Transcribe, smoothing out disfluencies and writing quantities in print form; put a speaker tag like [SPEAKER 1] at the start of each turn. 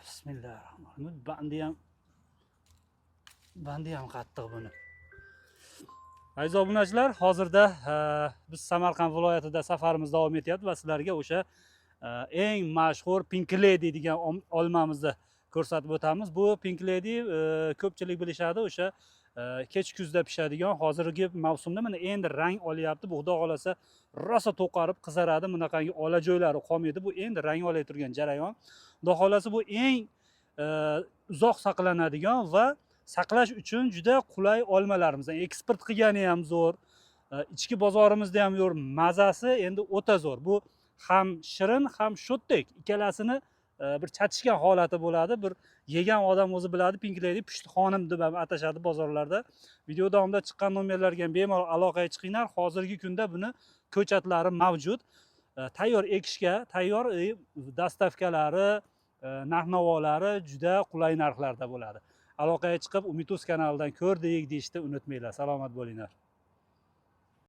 [SPEAKER 1] Bismillahirrahmanirrahim. Bandi ham qattiq buni. Aziz obunachilar, hozirda biz Samarqand viloyatida safarimiz davom etyapti va sizlarga o'sha eng mashhur Pink Lady degan olmamizni ko'rsatib o'tamiz. Bu Pink Lady ko'pchilik bilishadi, o'sha kech kuzda pishadigan, hozirgi mavsumda mana endi rang olyapti. Bu xudo xolasa rosa to'qarib qizaradi, bunaqangi olajoylari qolmaydi. Bu endi rang olay turgan jarayon. Xudo xolasa bu eng uzoq saqlanadigan va saqlash uchun juda qulay olmalarimizdan. Eksport qilgani ham zo'r, ichki bozorimizda ham zo'r, mazasi endi o'ta zo'r. Bu ham shirin, ham sho'tdek, ikkalasini bir chatishgan holati bo'ladi. Bir yegan odam o'zi biladi, Pink Lady pushti xonim deb ham atashadi bozorlarda. Video davomida chiqqan nomerlarga ham bemalol aloqaga chiqinglar. Hozirgi kunda buni ko'chatlari mavjud. Tayyor ekishga, tayyor dastavkalari, narx-navolari juda qulay narxlarda bo'ladi. Aloqaga chiqib, Umid.uz kanalidan ko'rdik deyishni unutmanglar. Salomat bo'linglar.